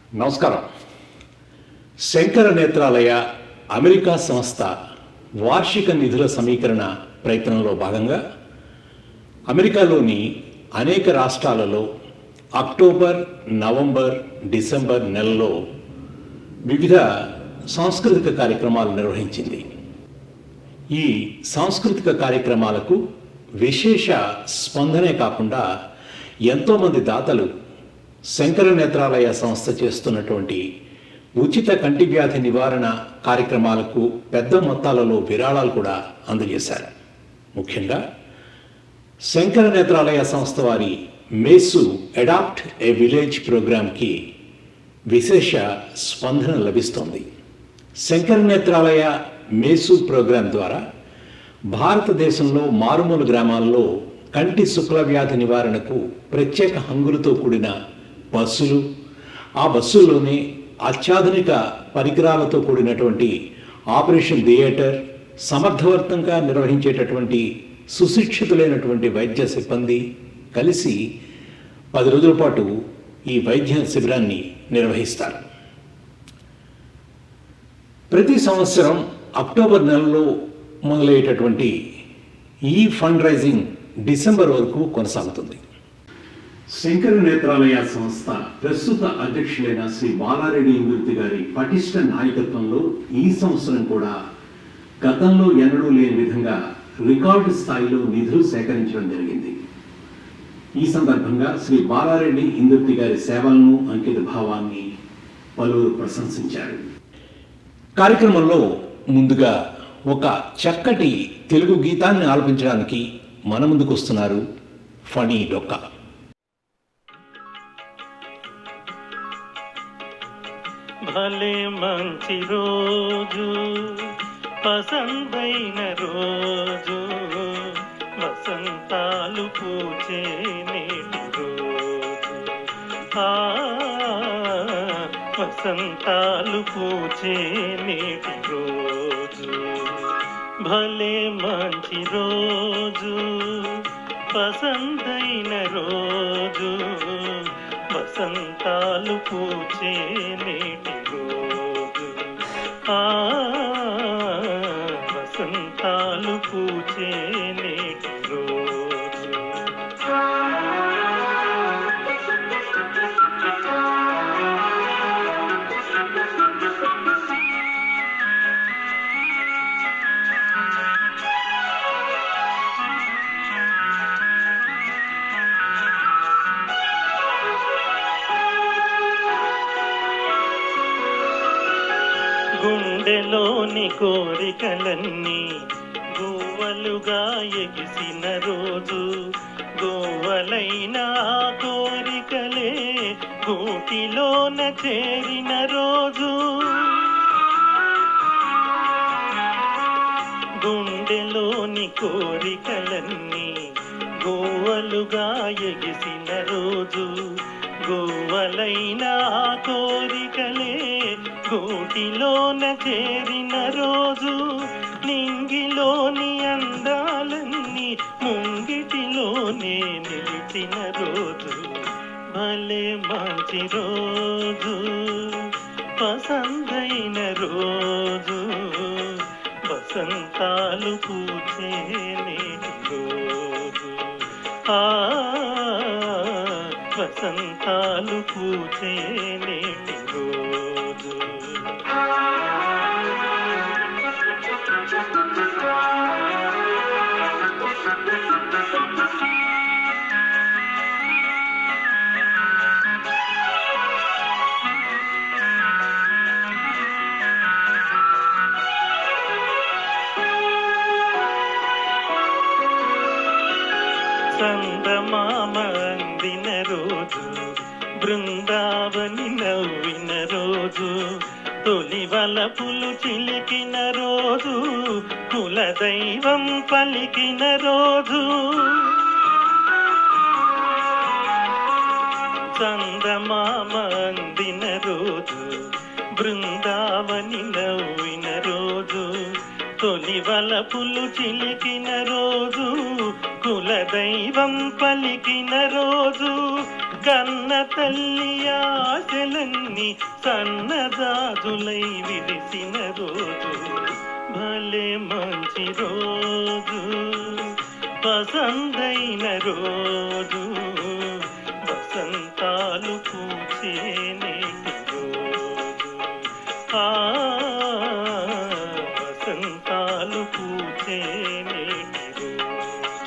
నమస్కారం. శంకర నేత్రాలయ అమెరికా సంస్థ వార్షిక నిధుల సమీకరణ ప్రయత్నంలో భాగంగా అమెరికాలోని అనేక రాష్ట్రాలలో అక్టోబర్, నవంబర్, డిసెంబర్ నెలలో వివిధ సాంస్కృతిక కార్యక్రమాలు నిర్వహించింది. ఈ సాంస్కృతిక కార్యక్రమాలకు విశేష స్పందనే కాకుండా ఎంతోమంది దాతలు శంకర నేత్రాలయ సంస్థ చేస్తున్నటువంటి ఉచిత కంటి వ్యాధి నివారణ కార్యక్రమాలకు పెద్ద మొత్తాలలో విరాళాలు కూడా అందజేశారు. ముఖ్యంగా శంకర నేత్రాలయ సంస్థ వారి మేసు అడాప్ట్ ఏ విలేజ్ ప్రోగ్రాంకి విశేష స్పందన లభిస్తోంది. శంకర నేత్రాలయ మేసు ప్రోగ్రాం ద్వారా భారతదేశంలో మారుమూల గ్రామాల్లో కంటి శుక్ల వ్యాధి నివారణకు ప్రత్యేక హంగులతో కూడిన బస్సులు, ఆ బస్సుల్లోనే అత్యాధునిక పరికరాలతో కూడినటువంటి ఆపరేషన్ థియేటర్, సమర్థవంతంగా నిర్వహించేటటువంటి సుశిక్షితులైనటువంటి వైద్య సిబ్బంది కలిసి 10 రోజుల పాటు ఈ వైద్య శిబిరాన్ని నిర్వహిస్తారు. ప్రతి సంవత్సరం అక్టోబర్ నెలలో మొదలయ్యేటటువంటి ఈ ఫండ్ రైజింగ్ డిసెంబర్ వరకు కొనసాగుతుంది. శంకర నేత్రాలయ సంస్థ ప్రస్తుత అధ్యక్షులైన శ్రీ బాలారెడ్డి ఇందుర్తి గారి పటిష్ట నాయకత్వంలో ఈ సంవత్సరం కూడా గతంలో ఎన్నడూ లేని విధంగా రికార్డు స్థాయిలో నిధులు సేకరించడం జరిగింది. ఈ సందర్భంగా శ్రీ బాలారెడ్డి ఇందుర్తి గారి సేవలను, అంకిత భావాన్ని పలువురు ప్రశంసించారు. కార్యక్రమంలో ముందుగా ఒక చక్కటి తెలుగు గీతాన్ని ఆలపించడానికి మన ముందుకు వస్తున్నారు ఫణి డొక్క. భలే మంచి రోజు, పసందైన రోజు, వసంతాలు పూచే నేటి రోజు, వసంతాలు పూచే నేటి రోజు. భలే మంచి రోజు, పసందైన రోజు, వసంతాలు పూచే నేటి రోజు, వసంతాలు పూచే నేటి రోజు. గుండెలోని కోరికలన్నీ గువ్వలుగా ఎగిసిన రోజు, గువ్వలైన కోరికలే గూటిలోన చేరిన రోజు. గుండెలోని కోరికలన్నీ గువ్వలుగా ఎగిసిన రోజు, గువ్వలైన కోరికలే గూటిలోన చేరిన రోజు. నింగిలోని అందాలన్నీ ముంగిటిలోనే నిలిచిన రోజు. భలే మంచి రోజు, పసందైన రోజు, వసంతాలు పూచే నేటి రోజు, వసంతాలు పూచే నేటి రోజు. చందమామ అందిన రోజు, బృందావని నవ్విన రోజు, తొలి వలపులు చిలికిన రోజు, కులదైవం పలికిన రోజు. చందమామ అందిన రోజు, బృందావని నవ్విన రోజు, తొలి వలపులు చిలికిన రోజు, కులదైవం పలికిన రోజు. కన్న తల్లి ఆశలన్నీ అన్ని సన్నదాజులై విరిసిన రోజు భలే మంచి రోజు వసంతైన రోజు వసంతాలు పూచే నేటి రోజు వసంతాలు పూచే నేటి రోజు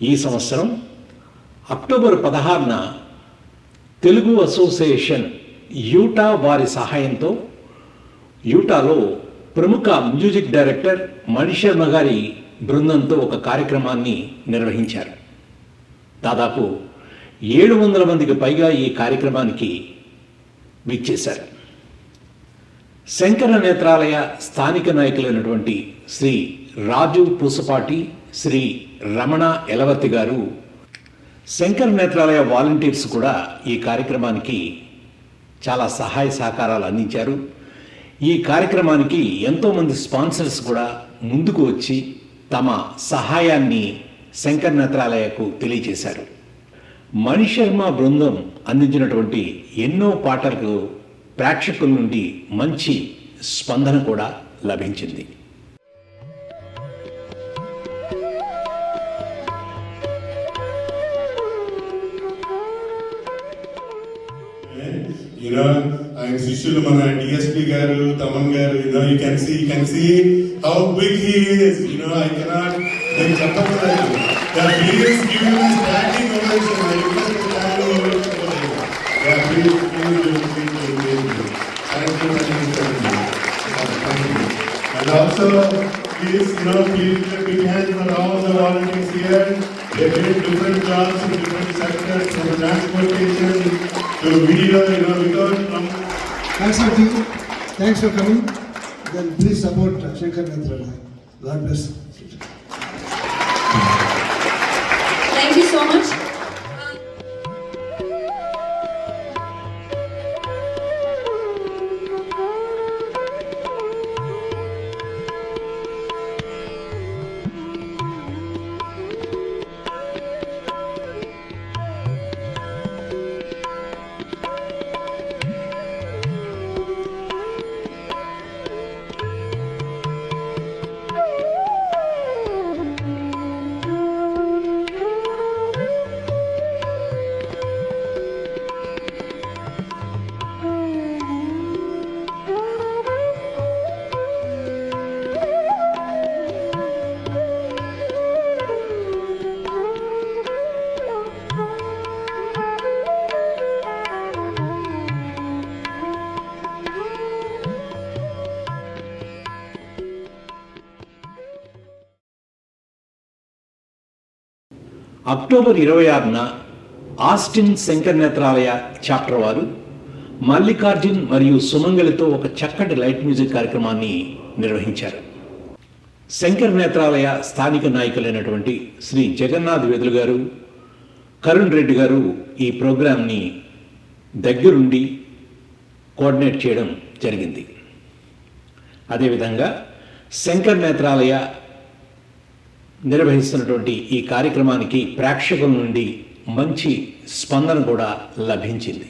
ఈ సంవత్సరం అక్టోబర్ 16న తెలుగు అసోసియేషన్ యూటా వారి సహాయంతో యూటాలో ప్రముఖ మ్యూజిక్ డైరెక్టర్ మణిశర్మ గారి బృందంతో ఒక కార్యక్రమాన్ని నిర్వహించారు. దాదాపు 700 మందికి పైగా ఈ కార్యక్రమానికి విచ్చేశారు. శంకర నేత్రాలయ స్థానిక నాయకులైనటువంటి శ్రీ రాజు పూసపాటి, శ్రీ రమణ ఎలవర్తి గారు, శంకర నేత్రాలయ వాలంటీర్స్ కూడా ఈ కార్యక్రమానికి చాలా సహాయ సహకారాలు అందించారు. ఈ కార్యక్రమానికి ఎంతోమంది స్పాన్సర్స్ కూడా ముందుకు వచ్చి తమ సహాయాన్ని శంకర నేత్రాలయకు తెలియజేశారు. మణిశర్మ బృందం అందించినటువంటి ఎన్నో పాటలకు ప్రేక్షకుల నుండి మంచి స్పందన కూడా లభించింది. ఆయన శిష్యులు మన డిఎస్పీ గారు, తమన్ గారు, you can see how big he is. I cannot నేను చెప్పలేదు. Please give him a standing ovation. I request a standing ovation for him. Please thank you. And also, please give big hand for all the volunteers here. They did different jobs in different sectors, from transportation to video, without Thanks for you. Thanks for coming. Then please support Shankar Nethralaya. God bless. Thank you so much. October 26న Austin Shankara Netralaya chapter వారు మల్లికార్జున్ మరియు సుమంగళితో ఒక చక్కటి light music కార్యక్రమాన్ని నిర్వహించారు. శంకర నేత్రాలయ స్థానిక నాయకులైనటువంటి శ్రీ జగన్నాథ్ వెదులు గారు, కరుణ్ రెడ్డి గారు ఈ ప్రోగ్రాంని దగ్గరుండి కోఆర్డినేట్ చేయడం జరిగింది. అదేవిధంగా శంకర నేత్రాలయ నిర్వహిస్తున్నటువంటి ఈ కార్యక్రమానికి ప్రేక్షకుల నుండి మంచి స్పందన కూడా లభించింది.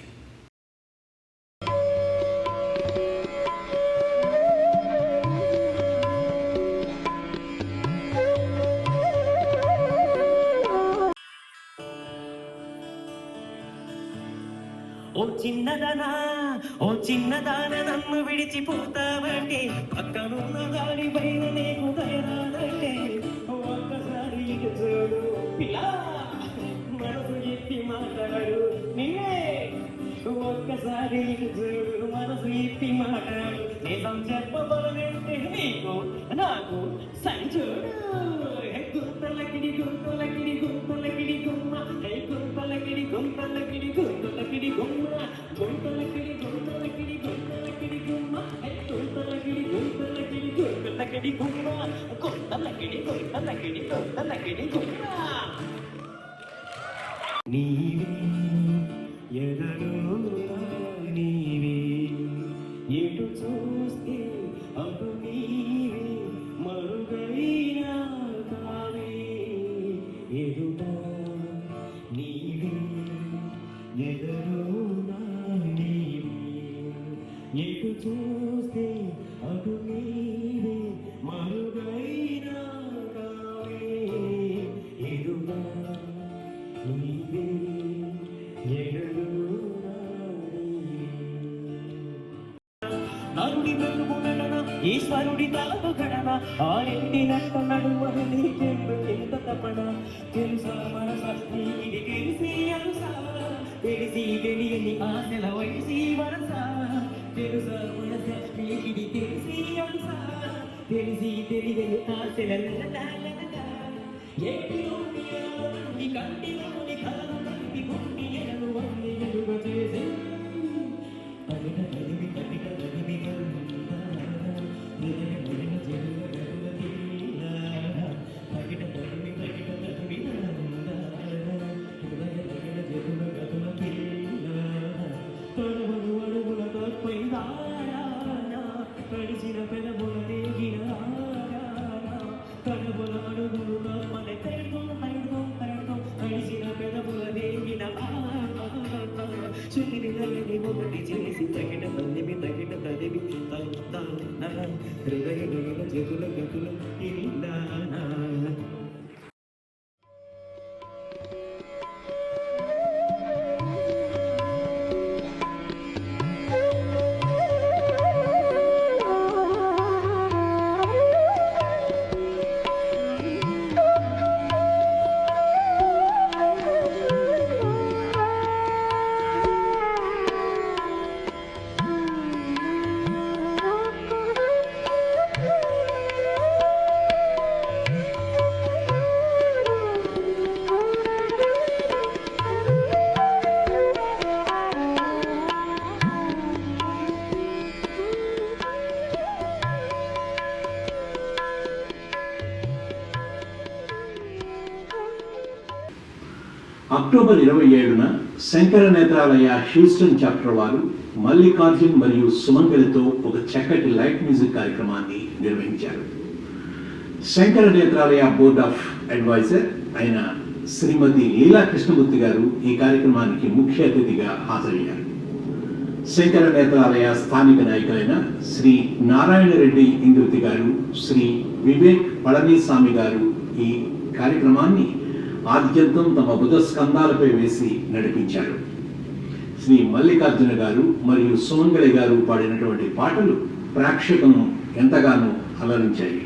ఓ చిన్నదాన నన్ను విడిచిపోతావంటే పక్కనున్న దాని పైన నీకు దయరాదంటే ఒక్కసారి ఇటు చూడు పిల్లా, మనసు ఎత్తి మాట్లాడు నిన్నే. ఒక్కసారి ఇటు చూడు, మనసు ఎత్తి మాట్లాడు. నిజం చెప్పబోనంటే నీకు నాకు సంచుడు. గుంతలకిడి గుంతలకిడి గుంతలకిడి గుమ్మ, గుంతలకిడి గుంతలకిడి గుంతలకిడి గుమ్మ, గుంతలకిడి గుంతలకిడి గుంతలకిడి గుమ్మ, గుంతలకిడి గుంతలకిడి గుంతలకిడి లకిడి కుమ్మ కొత్త లకిడి కొత్త లకిడి కొత్త లకిడి కుమ్మ నీవే ఎదలో నీవే ఎటు చూస్తే అటు నీవే మరుగైనా కావే ఎదుట నీవే ఎదలో నీవే ఎటు చూస్తే అటు నీవే మరుగైనా కావే ఎదుట నీవే ఎదలో నరుడి వెలుగునడన ఈశ్వరుడి తలపు గడన ఆరింటి నట్ట నడువని నీకెందు ఎంత తపన తెలుసా మనస నీది తెలిసి అనుసా తెలిసి తెలియని ఆశల వయసి వరస తెలుసా మనస నీది తెలిసి అనుసా తెలిసి తెలియని ఆశల ఏటిలోని కంటిలోని కలను కంటి గుండి ఎనలు వండి ఎలుగ చేసి పగిట తదివి పగిట తదివి పగిట తదివి పగిట తదివి తొడవడు అడుగులతో పడిచిన పెదవుల రేగిన తొడవల అడుగులుగా మన తెలుగు పడిచిన పెదవుల రేగిన చుకిరి నల్లని ఒకటి చేసి తగిన తల్లిమి తగిన తదివి హృదయ గైన జతుల గతుల ఇలా October 27న Shankara Netralaya Houston chapter వారు మల్లికార్జున్ మరియు సుమంగళితో ఒక చక్కటి లైట్ మ్యూజిక్ కార్యక్రమాన్ని నిర్వహించారు. Shankara Nethralaya board of advisor అయిన శ్రీమతి లీలా కృష్ణమూర్తి గారు ఈ కార్యక్రమానికి ముఖ్య అతిథిగా హాజరయ్యారు. శంకర నేత్రాలయ స్థానిక నాయకులైన శ్రీ నారాయణ రెడ్డి ఇంద్రుతి గారు, శ్రీ వివేక్ పళనిస్వామి గారు ఈ కార్యక్రమాన్ని ఆద్యంతం తమ బుధ స్కంధాలపై వేసి నడిపించారు. శ్రీ మల్లికార్జున గారు మరియు సుమంగళి గారు పాడినటువంటి పాటలు ప్రేక్షకులను ఎంతగానో అలరించాయి.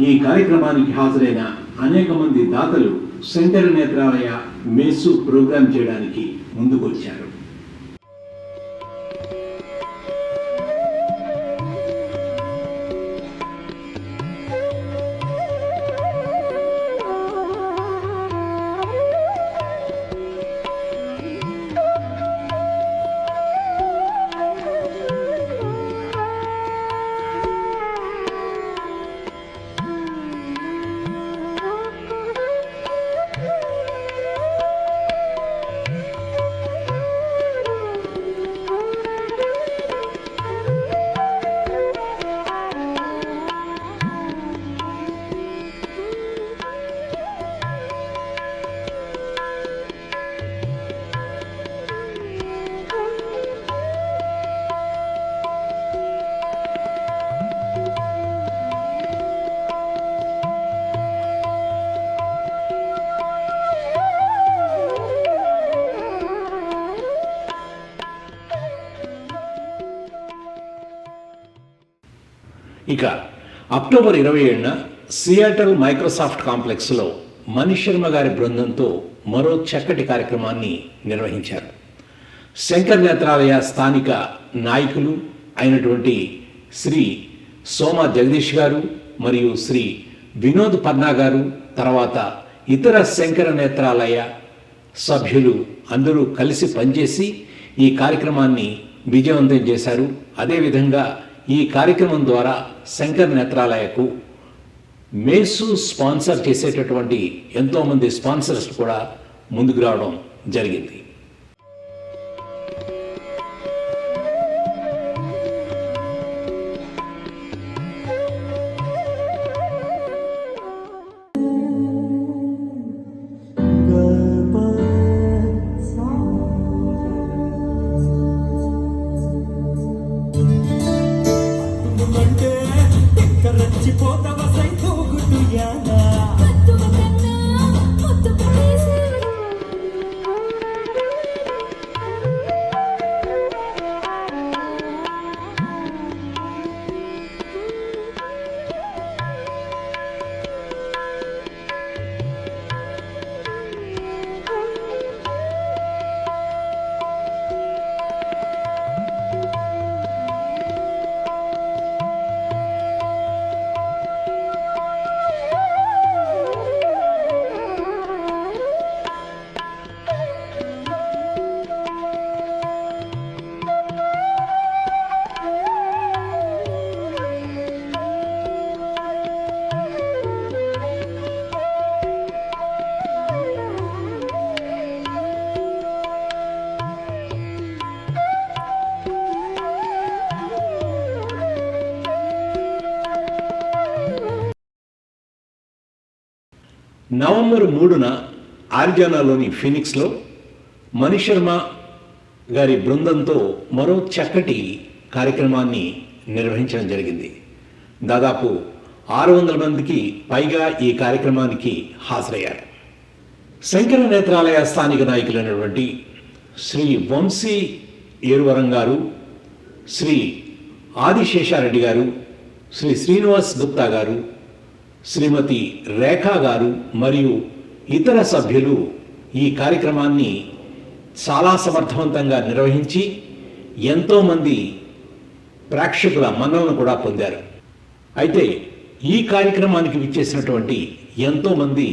ఈ కార్యక్రమానికి హాజరైన అనేక మంది దాతలు శంకర నేత్రాలయ మేసు ప్రోగ్రాం చేయడానికి ముందుకొచ్చారు. ఇక అక్టోబర్ 27న సియాటల్ మైక్రోసాఫ్ట్ కాంప్లెక్స్లో మనీష్ శర్మ గారి బృందంతో మరో చక్కటి కార్యక్రమాన్ని నిర్వహించారు. శంకర్ నేత్రాలయ స్థానిక నాయకులు అయినటువంటి శ్రీ సోమ జగదీష్ గారు మరియు శ్రీ వినోద్ పర్నా గారు, తర్వాత ఇతర శంకర నేత్రాలయ సభ్యులు అందరూ కలిసి పనిచేసి ఈ కార్యక్రమాన్ని విజయవంతం చేశారు. అదేవిధంగా ఈ కార్యక్రమం ద్వారా శంకర్ నేత్రాలయకు మేసు స్పాన్సర్ చేసేటటువంటి ఎంతోమంది స్పాన్సర్స్ కూడా ముందుకు రావడం జరిగింది. అంటే రెచ్చిపోతవ సైతో గుడ్డుయానా నవంబర్ 3న ఆరిజోనాలోని ఫినిక్స్లో మణిశర్మ గారి బృందంతో మరో చక్కటి కార్యక్రమాన్ని నిర్వహించడం జరిగింది. దాదాపు 600 మందికి పైగా ఈ కార్యక్రమానికి హాజరయ్యారు. శంకర నేత్రాలయ స్థానిక నాయకులైనటువంటి శ్రీ వంశీ ఏరువరం గారు, శ్రీ ఆదిశేషారెడ్డి గారు, శ్రీ శ్రీనివాస్ గుప్తా గారు, శ్రీమతి రేఖా గారు మరియు ఇతర సభ్యులు ఈ కార్యక్రమాన్ని చాలా సమర్థవంతంగా నిర్వహించి ఎంతోమంది ప్రేక్షకుల మన్ననలు కూడా పొందారు. అయితే ఈ కార్యక్రమానికి విచ్చేసినటువంటి ఎంతోమంది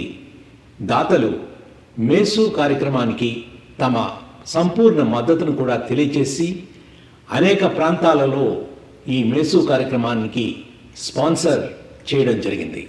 దాతలు మేసు కార్యక్రమానికి తమ సంపూర్ణ మద్దతును కూడా తెలియచేసి అనేక ప్రాంతాలలో ఈ మేసు కార్యక్రమానికి స్పాన్సర్ చేయడం జరిగింది.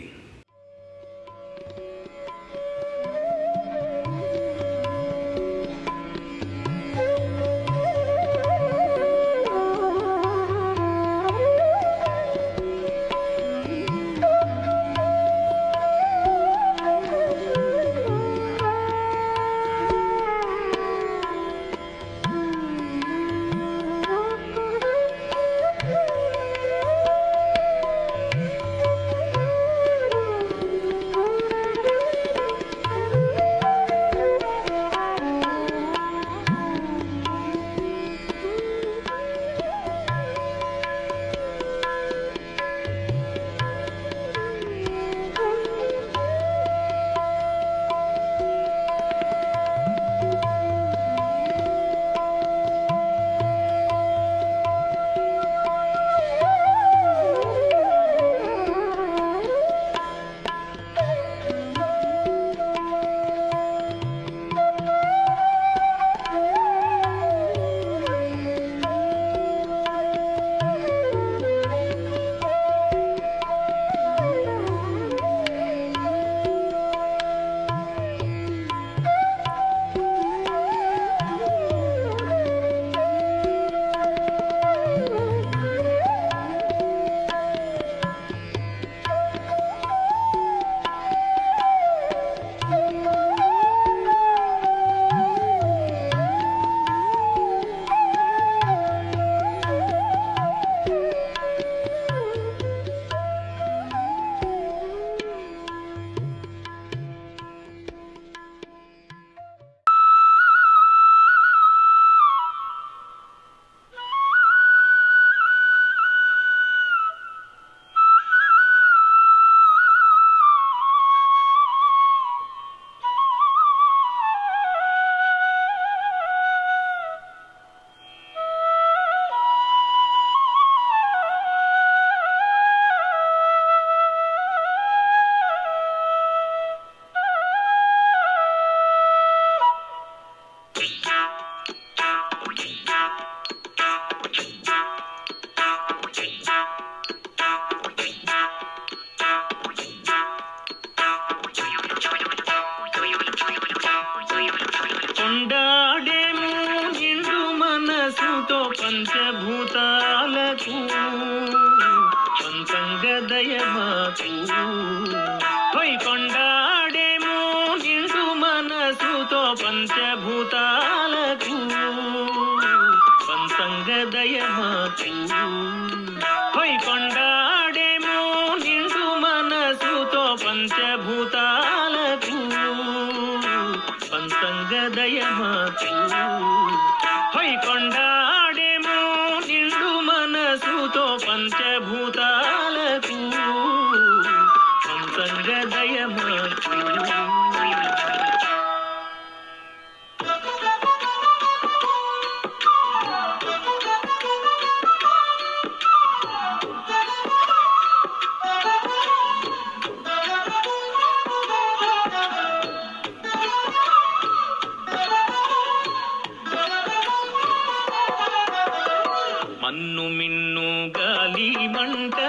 హై కొండాడేమో నిండు మనసుతో పంచభూతాలకు పంచంగదయమాకు హై కొండాడేమో నిండు మనసుతో పంచభూతాలకు పంచంగదయమాకు హై కొండాడేమో నిండు మనసుతో పంచభూతాలకు పంచంగదయమాకు మన్ను మిన్ను గాలి మంట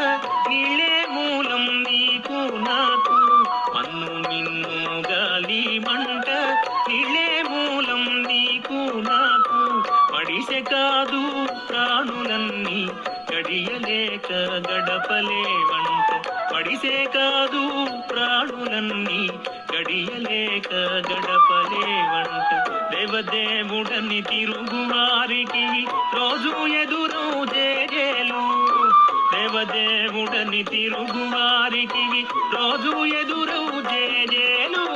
నీళ్ళే మూలం నీకు నాకు మన్ను మిన్ను గాలి మంట నీళ్ళే మూలం నీకు నాకు పడిసె కాదు ప్రాణులన్నీ గడియలేక గడపలే వంట పడిసే కాదు ప్రాణులన్నీ గడియలేక గడపలే వంట దేవదేవుడని తిరుగువారికి రోజు ఎదురు జేజేలు దేవదేవుడని తిరుగువారికి రోజు ఎదురు జేజేలు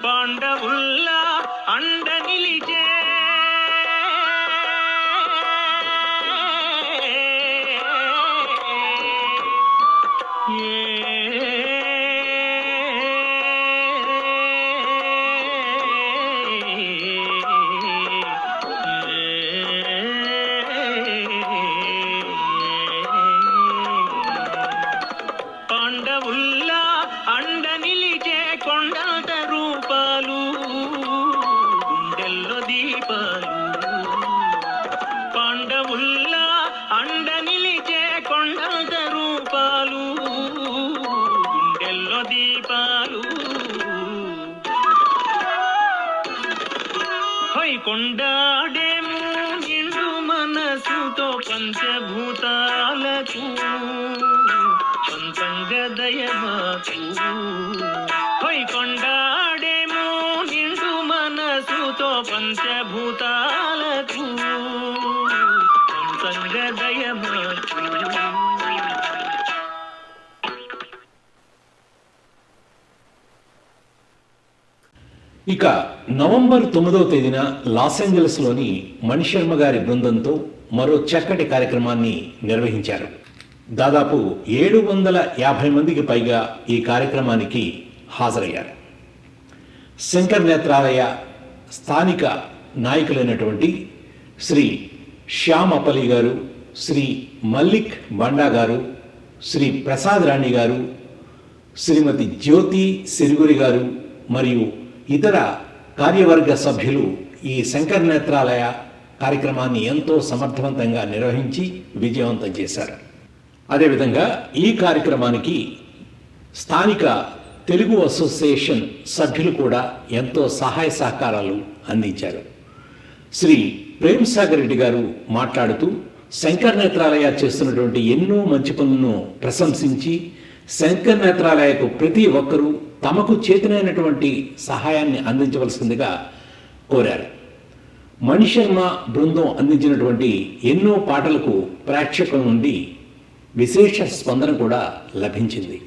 పాండవుల్లా అండ నిలిచే పాండవుల్లా అండ నిలిచే కొండంత రూపాలు గుండెల్లో దీపాలు పాండవుల్లా అండ నిలిచే కొండంత రూపాలు గుండెల్లో దీపాలు హై కొండాడేమో నిండు మనసుతో పంచభూతాలకు పంచంగదయమాకు హై కొండాడేమో నిండు మనసుతో పంచభూతాలకు పంచంగదయమాకు ఇక నవంబర్ 9వ తేదీన లాస్ ఏంజలస్లోని మణిశర్మ గారి బృందంతో మరో చక్కటి కార్యక్రమాన్ని నిర్వహించారు. దాదాపు 750 మందికి పైగా ఈ కార్యక్రమానికి హాజరయ్యారు. శంకర్ నేత్రాలయ స్థానిక నాయకులైనటువంటి శ్రీ శ్యామ్ అప్పలి గారు, శ్రీ మల్లిక్ బండా గారు, శ్రీ ప్రసాద్ రాణి గారు, శ్రీమతి జ్యోతి సిరుగురి గారు మరియు ఇతర కార్యవర్గ సభ్యులు ఈ శంకర్ నేత్రాలయ కార్యక్రమాన్ని ఎంతో సమర్థవంతంగా నిర్వహించి విజయవంతం చేశారు. అదేవిధంగా ఈ కార్యక్రమానికి స్థానిక తెలుగు అసోసియేషన్ సభ్యులు కూడా ఎంతో సహాయ సహకారాలు అందించారు. శ్రీ ప్రేమ్ సాగర్ రెడ్డి గారు మాట్లాడుతూ శంకర్ నేత్రాలయ చేస్తున్నటువంటి ఎన్నో మంచి పనులను ప్రశంసించి శంకర్ నేత్రాలయకు ప్రతి ఒక్కరూ తమకు చేతనైనటువంటి సహాయాన్ని అందించవలసిందిగా కోరారు. మణిశర్మ బృందం అందించినటువంటి ఎన్నో పాటలకు ప్రేక్షకుల నుండి విశేష స్పందన కూడా లభించింది.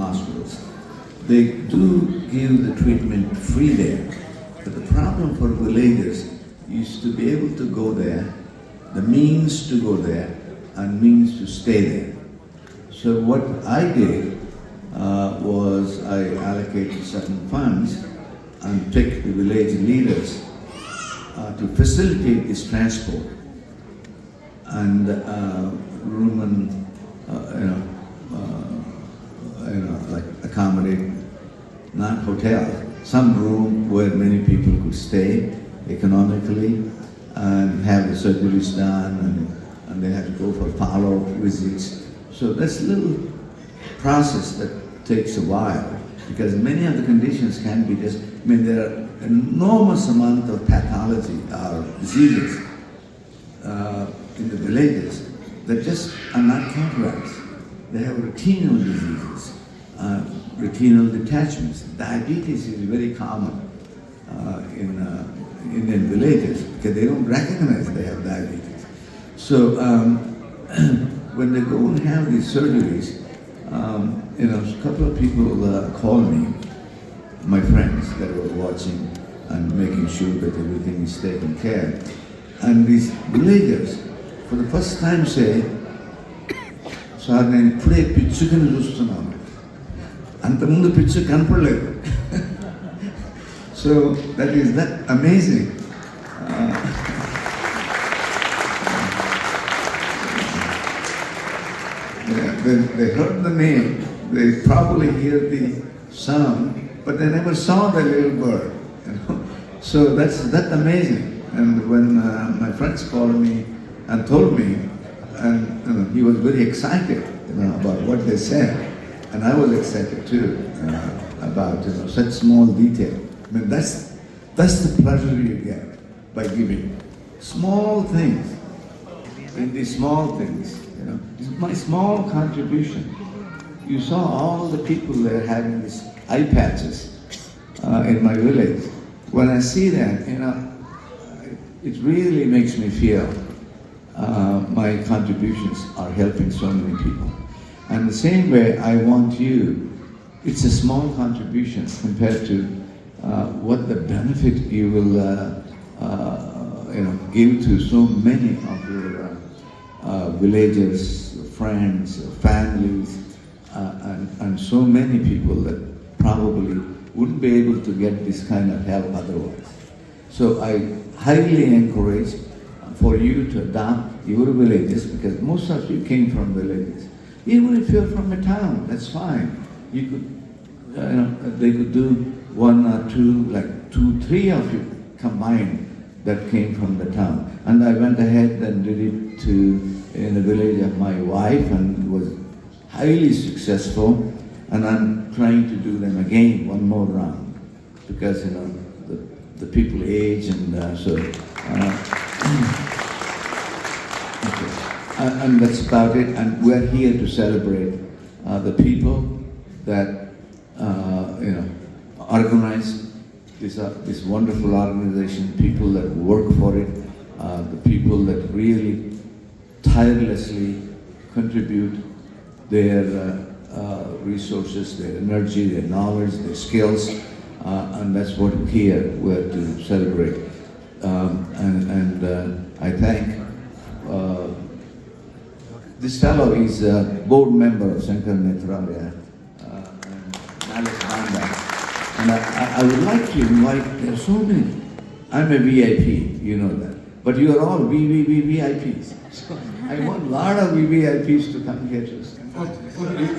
Hospitals. They do give the treatment free there, but the problem for villagers is to be able to go there, the means to go there, and means to stay there. So what I did was I allocated certain funds and pick the village leaders to facilitate this transport and room and like accommodate, not hotel, some room where many people could stay economically and have the surgeries done, and they have to go for follow-up visits. So that's a little process that takes a while, because many of the conditions can be just, there are enormous amount of pathology or diseases in the villages that just are not cataracts. They have retinal diseases, retinal detachments. Diabetes is very common in Indian villages because they don't recognize they have diabetes. So when they go and have these surgeries, a couple of people call me, my friends that were watching and making sure that everything is taken care. And these villagers, for the first time say, sir నేను ఇప్పుడే పిచ్చుకని చూస్తున్నాను, అంతకుముందు పిచ్చు కనపడలేదు. So that is that amazing. They heard the name, they probably hear the sound, but they never saw the little bird. So that's amazing. And when my friends called me and told me, and he was very excited about what they said, and I was excited too about such small detail. That's the pleasure you get by giving small things. In these small things, my small contribution. You saw all the people there having these eye patches in my village. When I see that, it really makes me feel my contributions are helping so many people. And the same way, I want you, it's a small contribution compared to what the benefit you will give to so many of your villagers, friends, families, and so many people that probably wouldn't be able to get this kind of help otherwise. So I highly encourage for you to adopt your villages, because most of you came from villages. Even if you're from a town, that's fine. You could, they could do 1 or 2, like 2, 3 of you combined that came from the town. And I went ahead and did it in the village of my wife, and it was highly successful. And I'm trying to do them again, one more round, because the people age, and so. Okay. And that's about it. And we're here to celebrate the people that organize this wonderful organization, people that work for it, the people that really tirelessly contribute their resources, their energy, their knowledge, their skills, and that's what we're to celebrate. And I thank this fellow. Is a board member of Shankara Nethralaya, and I would like to invite. There are so many. I'm a VIP, you know that, but you are all VVVIPs. So I want a lot of VVIPs to come here to us.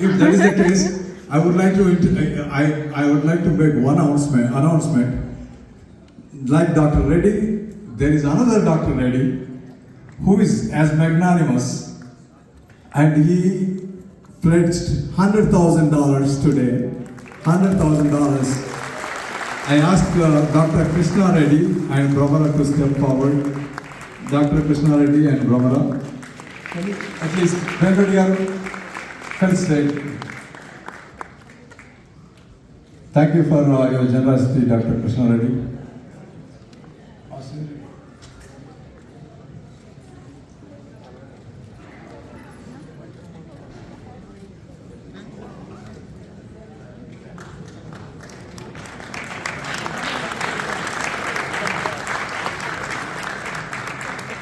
If that is the case, I would like to make one announcement. Like Dr. Reddy, there is another Dr. Reddy who is as magnanimous, and he pledged $100,000 today. $100,000. I asked Dr. Krishna Reddy and Brahmara to step forward. Dr. Krishna Reddy and Brahmara, at least Venkatiyar, felicitate. Thank you for your generosity, Dr. Krishna Reddy.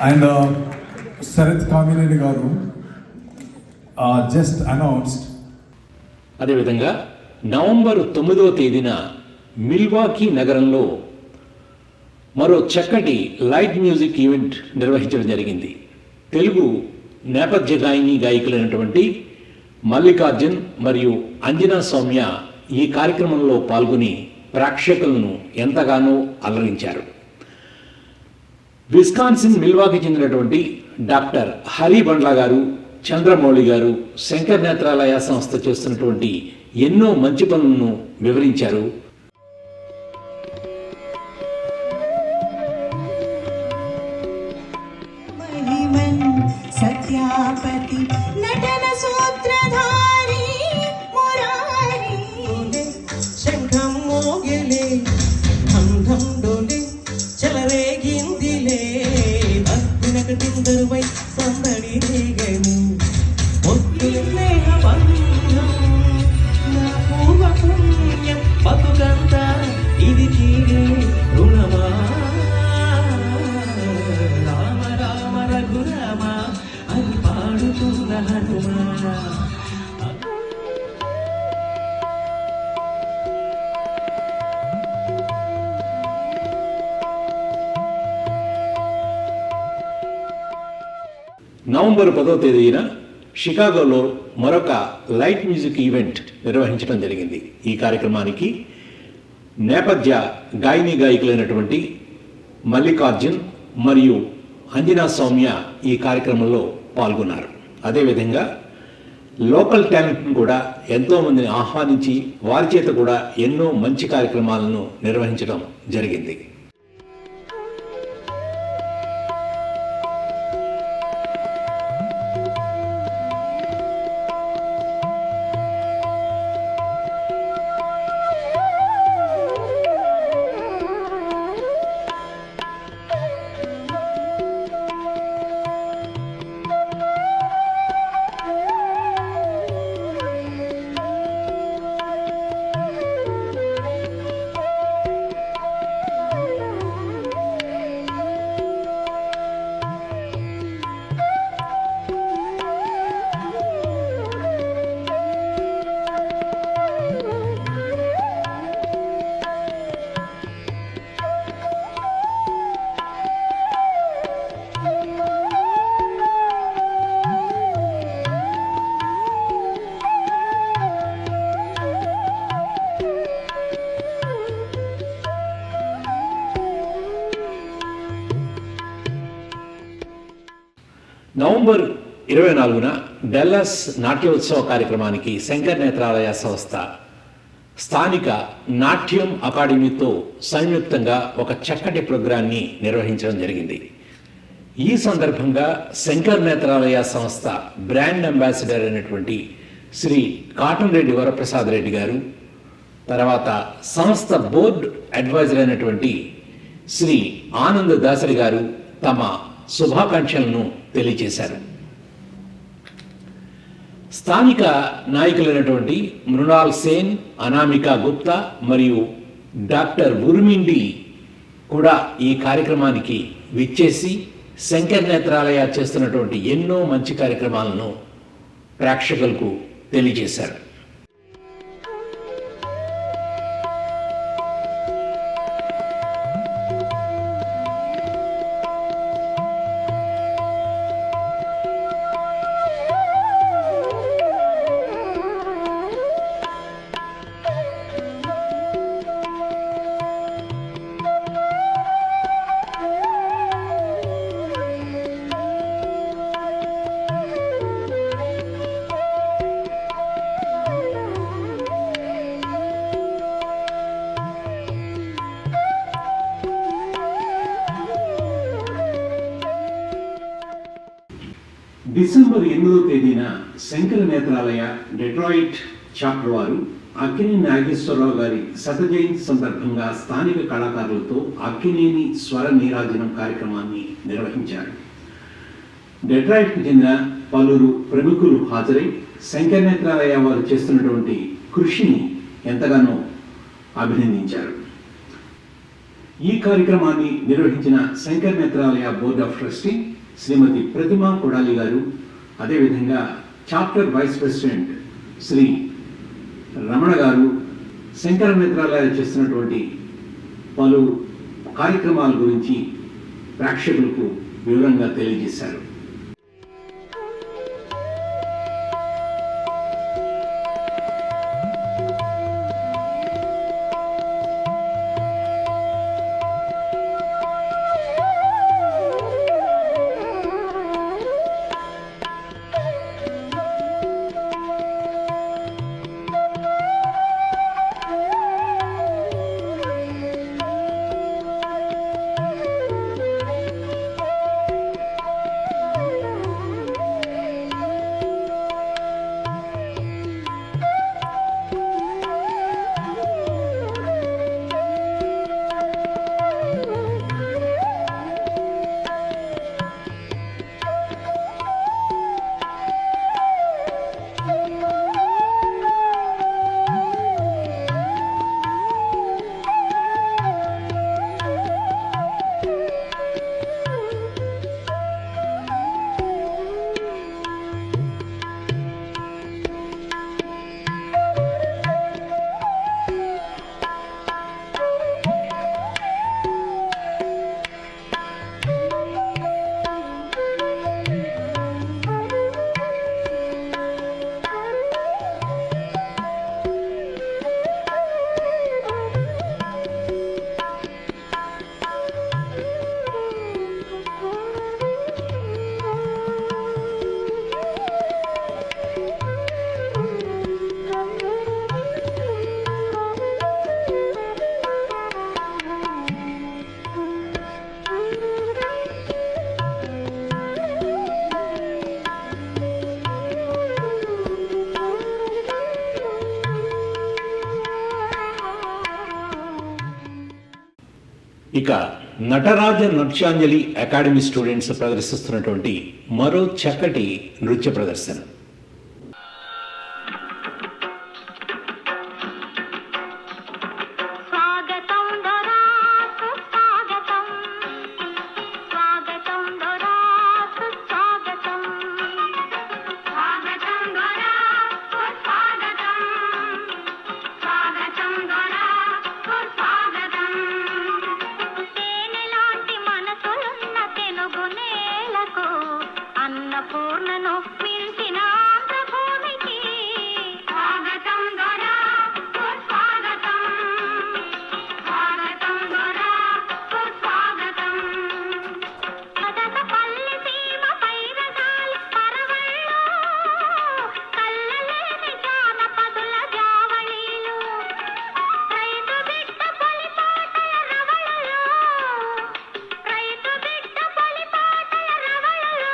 And Sarath Kamineni garu just announced. అదేవిధంగా November 9వ తేదీన Milwaukee నగరంలో మరో చక్కటి light music event నిర్వహించడం జరిగింది. తెలుగు నేపథ్య గాయకులైనటువంటి మల్లికార్జున్ మరియు అంజనా సౌమ్య ఈ కార్యక్రమంలో పాల్గొని ప్రేక్షకులను ఎంతగానో అలరించారు. విస్కాన్సిన్ మిల్వాకి చెందినటువంటి డాక్టర్ హరి బండ్లా గారు, చంద్రమౌళి గారు శంకర్ నేత్రాలయ సంస్థ చేస్తున్నటువంటి ఎన్నో మంచి పనులను వివరించారు. సత్యాపతి నటన సూత్రధారి మురారి శంఖం మోగిలే ధం డోలే చెలరేగిందిలే భక్తునకటిందరువై సందడి రేగను ఒత్తుల స్నేహ బంధం నా పూర్వ పుణ్యం బతుకంత ఇది తీరే రుణమా రామ రామ రఘురామ అని పాడుతున్న హనుమా. నవంబర్ 10వ తేదీన షికాగోలో మరొక లైట్ మ్యూజిక్ ఈవెంట్ నిర్వహించడం జరిగింది. ఈ కార్యక్రమానికి నేపథ్య గాయకులైనటువంటి మల్లికార్జున్ మరియు అంజనా సౌమ్య ఈ కార్యక్రమంలో పాల్గొన్నారు. అదేవిధంగా లోకల్ టాలెంట్ను కూడా ఎంతోమందిని ఆహ్వానించి వారి చేత కూడా ఎన్నో మంచి కార్యక్రమాలను నిర్వహించడం జరిగింది. నవంబర్ 24న డల్లాస్ నాట్యోత్సవ కార్యక్రమానికి శంకర్ నేత్రాలయ సంస్థ స్థానిక నాట్యం అకాడమీతో సంయుక్తంగా ఒక చక్కటి ప్రోగ్రాన్ని నిర్వహించడం జరిగింది. ఈ సందర్భంగా శంకర్ నేత్రాలయ సంస్థ బ్రాండ్ అంబాసిడర్ అయినటువంటి శ్రీ కాటన్ రెడ్డి వరప్రసాద్ రెడ్డి గారు, తర్వాత సంస్థ బోర్డు అడ్వైజర్ అయినటువంటి శ్రీ ఆనంద్ దాసరి గారు తమ శుభాకాంక్షలను తెలియజేశారు. స్థానిక నాయకులైనటువంటి మృణాల్ సేన్, అనామికా గుప్తా మరియు డాక్టర్ ఉర్మిండి కూడా ఈ కార్యక్రమానికి విచ్చేసి శంకర్ నేత్రాలయ చేస్తున్నటువంటి ఎన్నో మంచి కార్యక్రమాలను ప్రేక్షకులకు తెలియజేశారు. డిసెంబర్ 8వ తేదీన శంకర నేత్రాలయ డెట్రాయిట్ చాప్టర్ వారు అక్కినేని నాగేశ్వరరావు గారి శతజయంతి సందర్భంగా స్థానిక కళాకారులతో అక్కినేని స్వర నీరాజనం కార్యక్రమాన్ని నిర్వహించారు. డెట్రాయిట్కు చెందిన పలువురు ప్రముఖులు హాజరై శంకర నేత్రాలయ వారు చేస్తున్నటువంటి కృషిని ఎంతగానో అభినందించారు. ఈ కార్యక్రమాన్ని నిర్వహించిన Shankara Nethralaya board of trustee Shrimati Pratima Kodali గారు, అదేవిధంగా chapter vice president Shri Ramana గారు, శంకర నేత్రాలయ చేస్తున్నటువంటి పలు కార్యక్రమాల గురించి ప్రేక్షకులకు వివరంగా తెలియజేశారు. ఇక నటరాజ నృత్యాంజలి అకాడమీ స్టూడెంట్స్ ప్రదర్శిస్తున్నటువంటి మరో చక్కటి నృత్య ప్రదర్శన. పూర్ణను మిల్చిన ఆంధ్రభూమికి స్వాగతం దొరా స్వాగతం స్వాగతం దొరా స్వాగతం మదన పల్లి సీమ పైరగాలి పరవళ్ళు కల్లలేని జానపదుల జావళీలు రైతు బిడ్డ పొలిపాటల రవళలు రైతు బిడ్డ పొలిపాటల రవళలు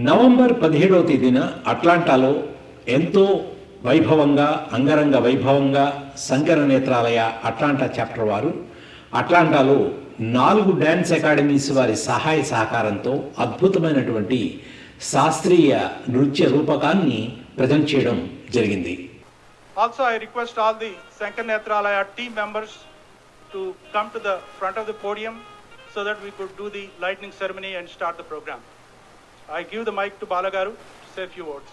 నవంబర్ 17వ తేదీన అట్లాంటాలో ఎంతో వైభవంగా అంగరంగ వైభవంగా శంకర నేత్రాలయ అట్లాంటా చాప్టర్ వారు అట్లాంటాలో 4 డ్యాన్స్ అకాడమీస్ వారి సహాయ సహకారంతో అద్భుతమైనటువంటి శాస్త్రీయ నృత్య రూపకాన్ని ప్రజెంట్ చేయడం జరిగింది. Also, I request all the Shankar Netralaya team members to come to the front of the podium so that we could do the lightning ceremony and start the program. I give the mic to Balagaru to say a few words.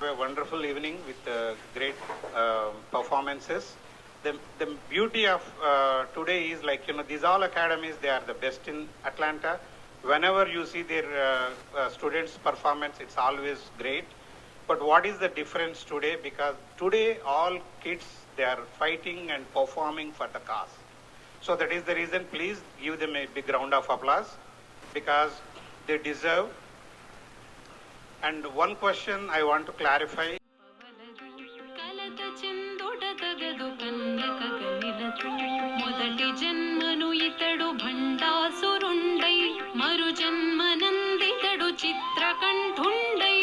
A wonderful evening with great performances. The beauty of today is like, these all academies, they are the best in Atlanta. Whenever you see their students' performance, it's always great. But what is the difference today? Because today all kids, they are fighting and performing for the cause. So that is the reason, please give them a big round of applause because they deserve. And one question I want to clarify. మొదటి జన్మను ఇతడు భండాసురుండై మరు జన్మనందితడు చిత్రకంఠుండై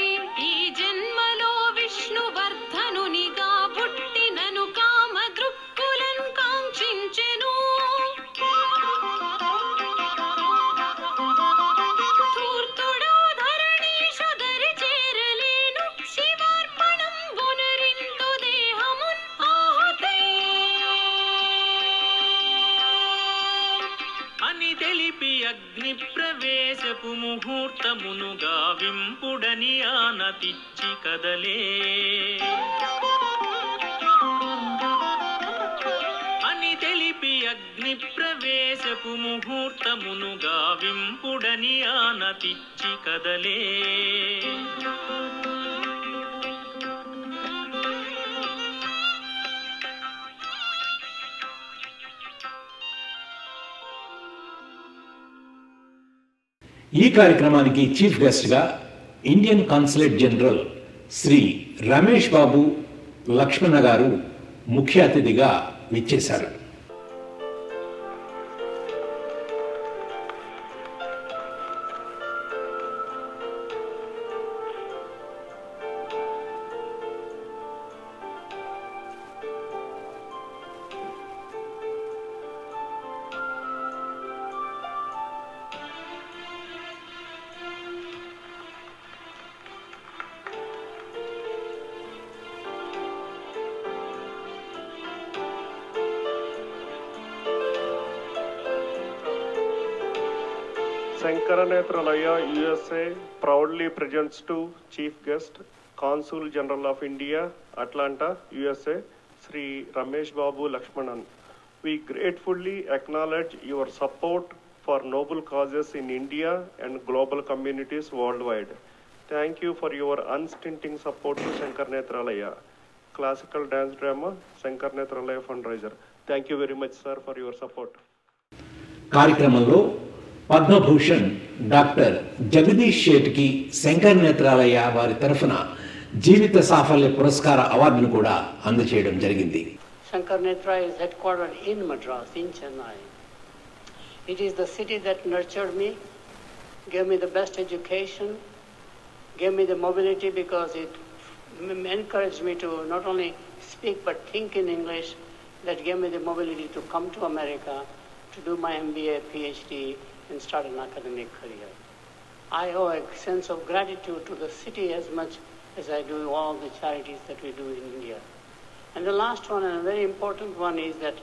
ఈ జన్మలో విష్ణువర్ధనునిగా పుట్టినను కామ దృక్కులను కాంక్షించెను ధూర్తుడా ధరణీషు దరి చేరలేను శివార్పణం బునరింతు దేహమున్ ఆహుతై అని తెలిపి అగ్ని ప్రవేశపు ముహూర్తమును గావింపుడని ఆనతిచ్చి కదలే అని తెలిపి అగ్ని ప్రవేశపు ముహూర్తమును గావింపుడని ఆనతిచ్చి కదలే ఈ కార్యక్రమానికి చీఫ్ గెస్ట్గా Indian consulate general Shri Ramesh Babu Lakshmana garu ముఖ్య అతిథిగా విచ్చేశారు. Sankara Netralaya USA proudly presents to Chief Guest, Consul General of India, Atlanta, USA, Sri Ramesh Babu Lakshmanan. We gratefully acknowledge your support for noble causes in India and global communities worldwide. Thank you for your unstinting support to Sankara Netralaya, classical dance drama, Sankara Netralaya fundraiser. Thank you very much, sir, for your support. కార్యక్రమంలో Padma Bhushan doctor Jagadish షేట్కి Shankar Netralaya వారి తరఫున జీవిత సాఫల్య పురస్కార అవార్డును కూడా అందజేయడం జరిగింది. Shankar Netra is headquartered in Madras, in Chennai. It is the city that nurtured me, gave me the best education, gave me the mobility because it encouraged me to not only speak but think in English, that gave me the mobility to come to America, to do my MBA, PhD, and start an academic career. I owe a sense of gratitude to the city as much as I do all the charities that we do in India. And the last one, and a very important one, is that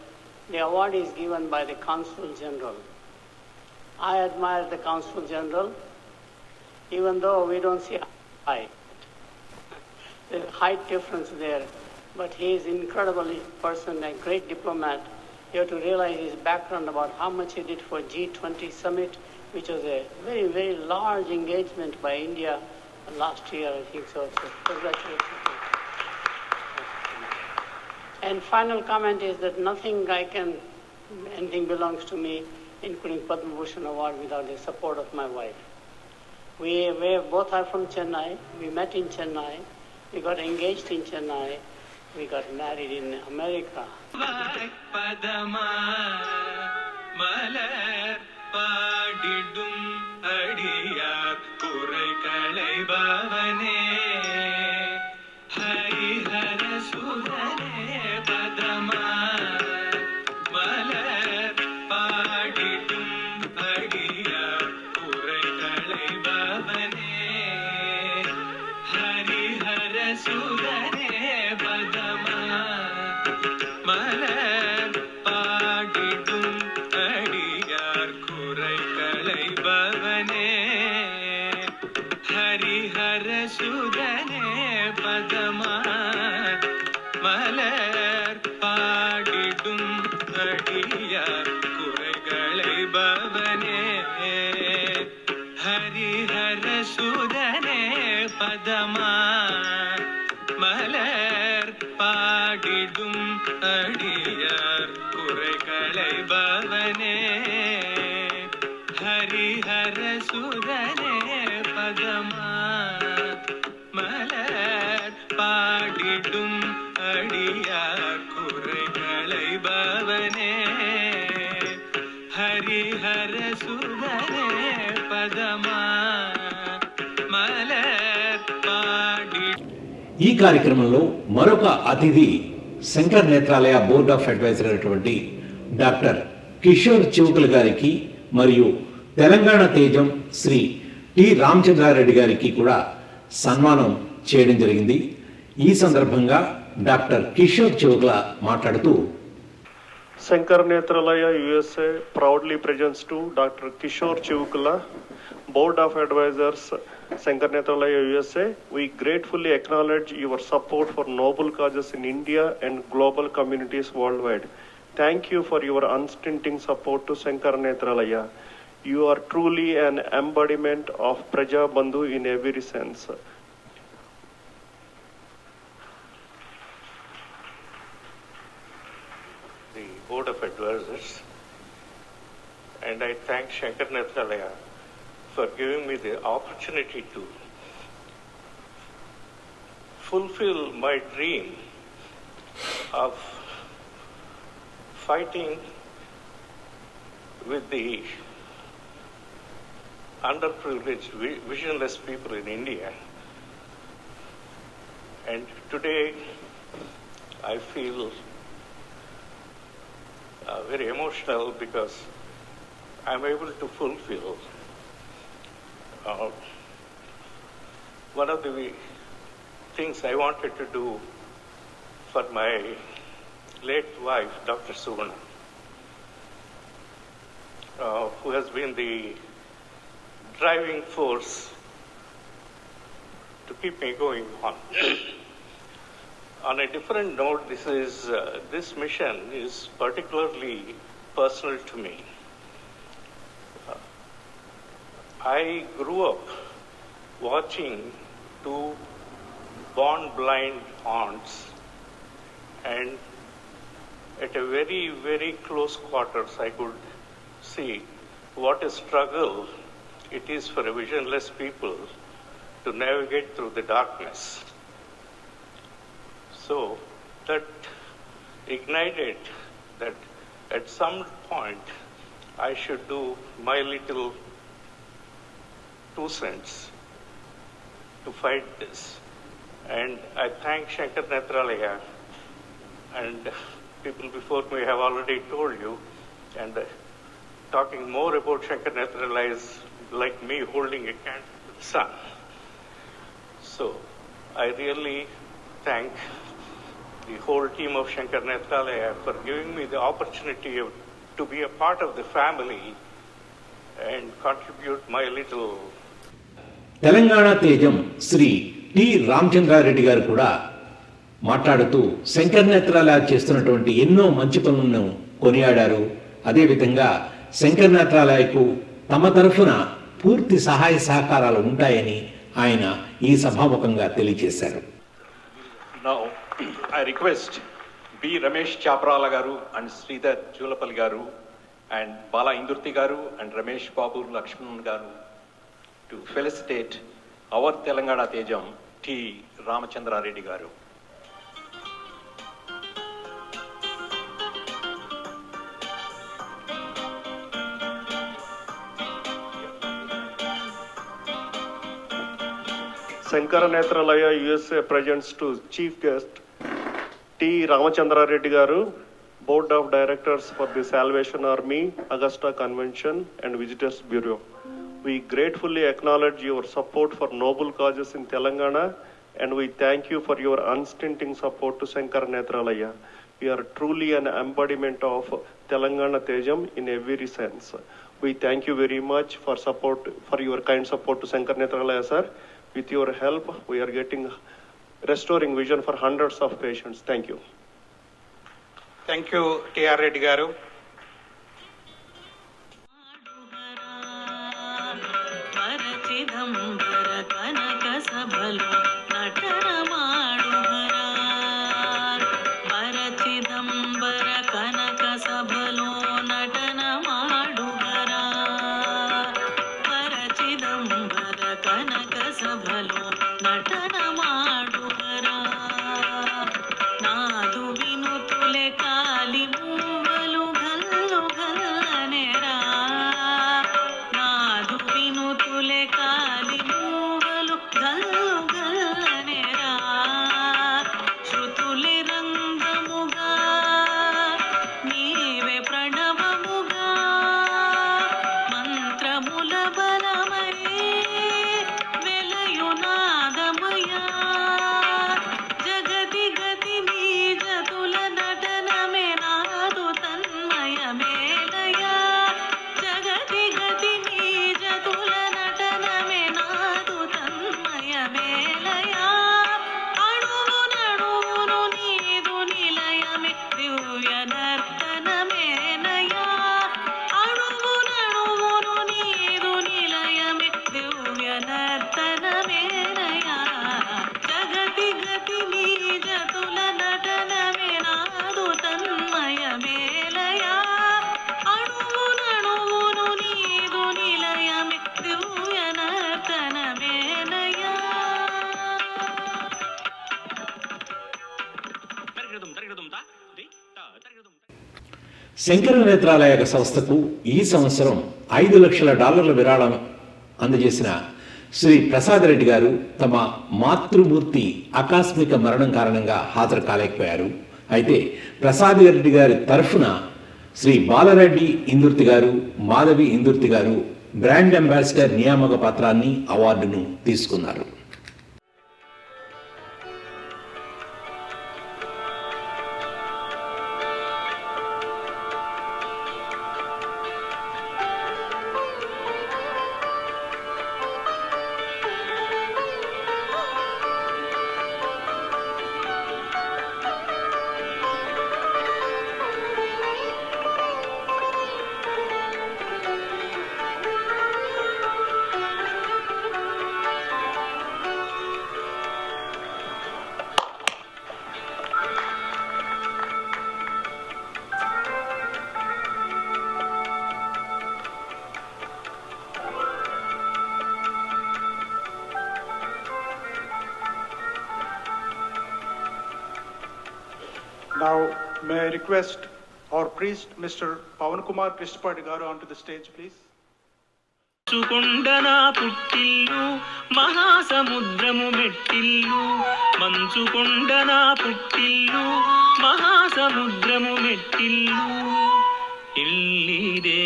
the award is given by the Consul General. I admire the Consul General, even though we don't see height. There's a height difference there, but he is an incredible person, a great diplomat. You have to realize his background about how much he did for G20 summit, which was a very, very large engagement by India last year, I think so. So congratulations. And final comment is that anything belongs to me, including Padma Bhushan Award, without the support of my wife. We both are from Chennai. We met in Chennai. We got engaged in Chennai. We got married in America. பதமா மலர் பாடிடும் அடியார் குறை களைபவனே ஹரிஹர சுதனே பதமா மலர் பாடிடும் அடியார் குறை களைபவனே ஹரிஹர சுதனே பதமா மலர் பாடிடும் அடியார் குறை களைபவனே பதமா மலர் பாடிடும் அடியார் குறைகளை பவனே ஹரிஹர சுதனே பதமா மலர் பாடிடும் அடியார் குறைகளை பவனே ஹரிஹர சுதனே பதமா மலர் பாடிடும் அடியார் குறைகளை பவனே ஹரிஹர சுதனே பதமா మలర్ పాడి. ఈ కార్యక్రమంలో మరొక అతిథి Shankar Netralaya board of advisor అయినటువంటి డాక్టర్ కిషోర్ చివుకుల గారికి మరియు తెలంగాణ తేజం శ్రీ టి రామచంద్రారెడ్డి గారికి కూడా సన్మానం చేయడం జరిగింది. ఈ సందర్భంగా డాక్టర్ కిషోర్ చివుకుల మాట్లాడుతూ Shankar Netralaya USA proudly presents to Dr. Kishore Chivukula, Board of Advisors, Shankar Netralaya USA. We gratefully acknowledge your support for noble causes in India and global communities worldwide. Thank you for your unstinting support to Shankar Netralaya. You are truly an embodiment of Praja Bandhu in every sense. The Board of Advisors, and I thank Shankar Netralaya for giving me the opportunity to fulfill my dream of fighting with the underprivileged, visionless people in India. And today I feel very emotional because I'm able to fulfill one of the things I wanted to do for my late wife, Dr. Suvarna, who has been the driving force to keep me going on. On a different note, this mission is particularly personal to me. I grew up watching two born blind aunts, and at a very, very close quarters, I could see what a struggle it is for a visionless people to navigate through the darkness. So that ignited that at some point I should do my little 2 cents to fight this. And I thank Shankar Netralaya, and people before me have already told you, and talking more about Shankar Netralaya is like me holding a candle to the sun. So I really thank the whole team of Shankar Netralaya for giving me the opportunity to be a part of the family and contribute my little. Telangana తేజం Shri T Ramachandra Reddy గారు కూడా మాట్లాడుతూ శంకర్ నేత్రాలయ చేస్తున్నటువంటి ఎన్నో మంచి పనులను కొనియాడారు. అదేవిధంగా శంకర్ నేత్రాలయకు తమ తరఫున పూర్తి సహాయ సహకారాలు ఉంటాయని ఆయన ఈ సభాముఖంగా తెలియజేశారు. Now, I request B. Ramesh Chaprala garu and Sridhar Julapalli garu and Bala Indurti garu and Ramesh Babu Lakshman garu to felicitate our Telangana Tejam T. Ramachandra Reddy garu. Shankar Netralaya USA presents to Chief Guest T. Ramachandra Reddy garu, Board of Directors for the Salvation Army, Augusta Convention and Visitors Bureau. We gratefully acknowledge your support for noble causes in Telangana, and we thank you for your unstinting support to Shankar Netralaya. We are truly an embodiment of Telangana Tejam in every sense. We thank you very much for your kind support to Shankar Netralaya, sir. With your help, we are getting restoring vision for hundreds of patients. Thank you. Thank you, T.R. Reddy garu. Shankara Netralaya సంస్థకు ఈ సంవత్సరం $5 లక్షల విరాళం అందజేసిన శ్రీ ప్రసాద్ రెడ్డి గారు తమ మాతృమూర్తి ఆకస్మిక మరణం కారణంగా హాజరు కాలేకపోయారు. అయితే ప్రసాద్ రెడ్డి గారి తరఫున శ్రీ బాలరెడ్డి ఇందుర్తి గారు, మాధవి ఇందుర్తి గారు బ్రాండ్ అంబాసిడర్ నియామక పత్రాన్ని, అవార్డును తీసుకున్నారు. Now, may I request our priest, Mr. Pavan Kumar Krishnapati garu onto the stage, please. మంచుకొండనా పుట్టిల్లు మహాసముద్రము మెట్టిల్లు, మంచుకొండనా పుట్టిల్లు మహాసముద్రము మెట్టిల్లు, ఇల్లిదే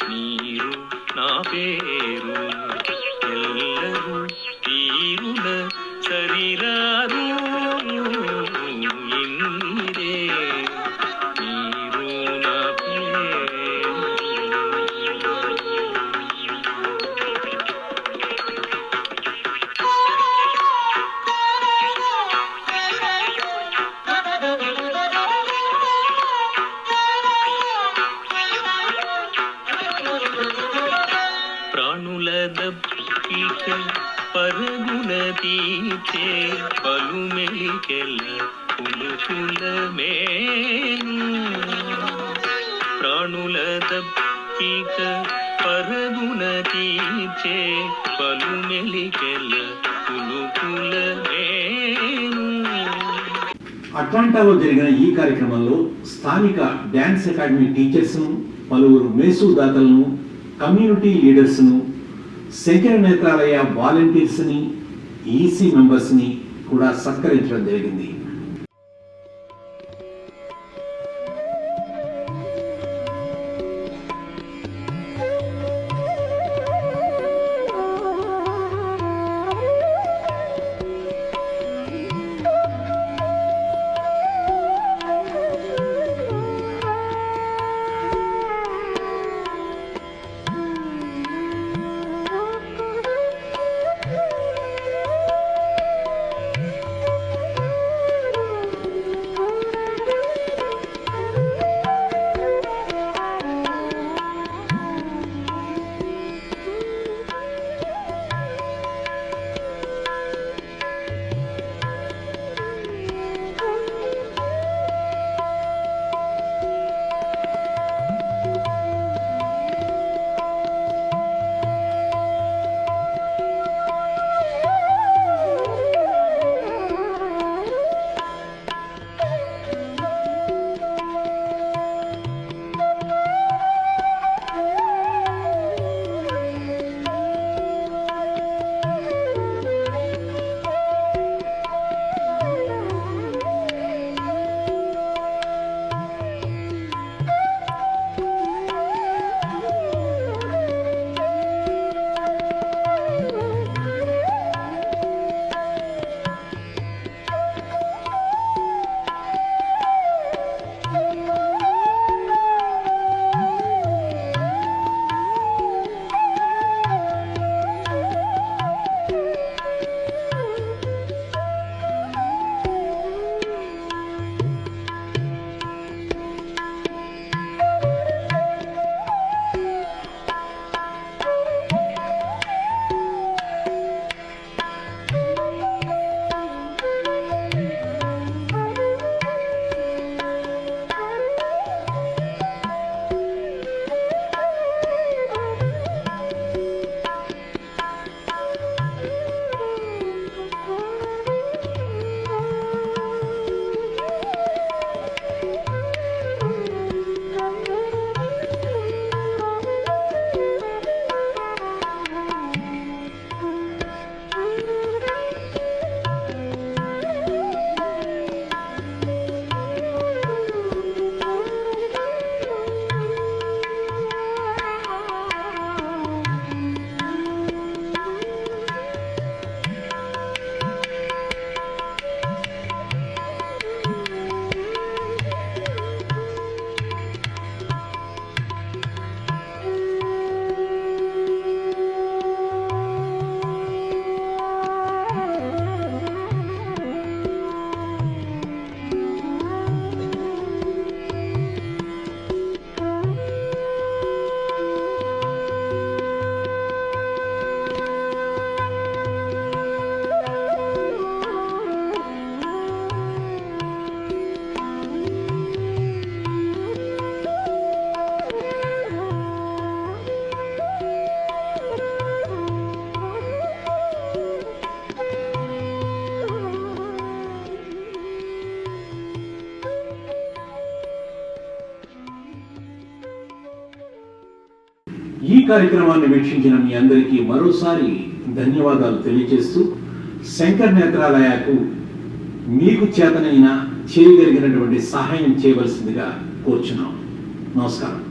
నీరు నా పేరు ఎల్లరూ తీరున శరీరారు, ఇల్లిదే నీరు నా పేరు. పరుగున తీర్చే పలుమెలికెల పులుపుల మేను, ప్రాణుల దప్పిక పరుగున తీర్చే పలుమెలికెల పులుపుల మేను. అట్లాంటాలో జరిగిన ఈ కార్యక్రమంలో స్థానిక డ్యాన్స్ అకాడమీ టీచర్స్ను, పలువురు మేసుదాతలను, కమ్యూనిటీ లీడర్స్ను, శంకర నేత్రాలయ వాలంటీర్స్ని, ఈసీ మెంబర్స్ని కూడా సత్కరించడం జరిగింది. ఈ కార్యక్రమాన్ని వీక్షించిన మీ అందరికీ మరోసారి ధన్యవాదాలు తెలియజేస్తూ శంకర్ నేత్రాలయకు మీకు చేతనైన చేయగలిగినటువంటి సహాయం చేయవలసిందిగా కోరుచున్నాం. నమస్కారం.